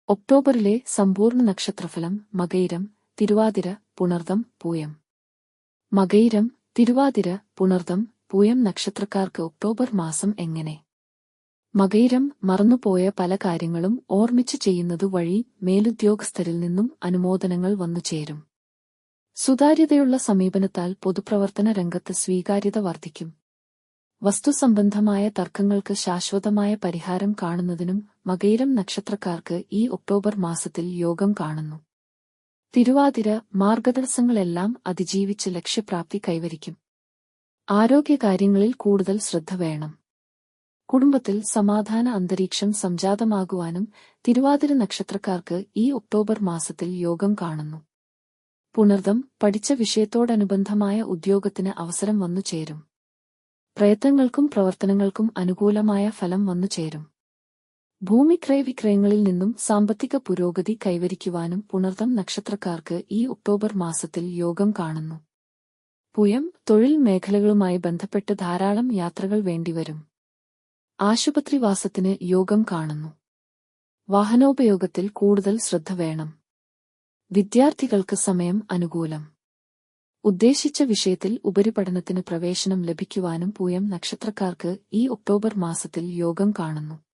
ഒക്ടോബറിലെ സമ്പൂർണ്ണ നക്ഷത്രഫലം മകയിരം, തിരുവാതിര, പുണർദം, പൂയം. മകയിരം, തിരുവാതിര, പുണർദം, പൂയം നക്ഷത്രക്കാർക്ക് ഒക്ടോബർ മാസം എങ്ങനെ? മകയിരം മറന്നുപോയ പല കാര്യങ്ങളും ഓർമ്മിച്ചു ചെയ്യുന്നതു വഴി മേലുദ്യോഗസ്ഥരിൽ നിന്നും അനുമോദനങ്ങൾ വന്നുചേരും. സുതാര്യതയുള്ള സമീപനത്താൽ പൊതുപ്രവർത്തന രംഗത്ത് സ്വീകാര്യത വർദ്ധിക്കും. വസ്തുസംബന്ധമായ തർക്കങ്ങൾക്ക് ശാശ്വതമായ പരിഹാരം കാണുന്നതിനും മകയിരം നക്ഷത്രക്കാർക്ക് ഈ ഒക്ടോബർ മാസത്തിൽ യോഗം കാണുന്നു. തിരുവാതിര മാർഗതടസ്സങ്ങളെല്ലാം അതിജീവിച്ച് ലക്ഷ്യപ്രാപ്തി കൈവരിക്കും. ആരോഗ്യകാര്യങ്ങളിൽ കൂടുതൽ ശ്രദ്ധ വേണം. കുടുംബത്തിൽ സമാധാന അന്തരീക്ഷം സംജാതമാകുവാനും തിരുവാതിര നക്ഷത്രക്കാർക്ക് ഈ ഒക്ടോബർ മാസത്തിൽ യോഗം കാണുന്നു. പുണർദം പഠിച്ച വിഷയത്തോടനുബന്ധമായ ഉദ്യോഗത്തിന് അവസരം വന്നുചേരും. പ്രയത്നങ്ങൾക്കും പ്രവർത്തനങ്ങൾക്കും അനുകൂലമായ ഫലം വന്നുചേരും. ഭൂമി ക്രയവിക്രയങ്ങളിൽ നിന്നും സാമ്പത്തിക പുരോഗതി കൈവരിക്കുവാനും പുണർദം നക്ഷത്രക്കാർക്ക് ഈ ഒക്ടോബർ മാസത്തിൽ യോഗം കാണുന്നു. പൂയം തൊഴിൽ മേഖലകളുമായി ബന്ധപ്പെട്ട് ധാരാളം യാത്രകൾ വേണ്ടിവരും. ആശുപത്രിവാസത്തിന് യോഗം കാണുന്നു. വാഹനോപയോഗത്തിൽ കൂടുതൽ ശ്രദ്ധ വേണം. വിദ്യാർത്ഥികൾക്ക് സമയം അനുകൂലം. ഉദ്ദേശിച്ച വിഷയത്തിൽ ഉപരിപഠനത്തിന് പ്രവേശനം ലഭിക്കുവാനും പൂയം നക്ഷത്രക്കാർക്ക് ഈ ഒക്ടോബർ മാസത്തിൽ യോഗം കാണുന്നു.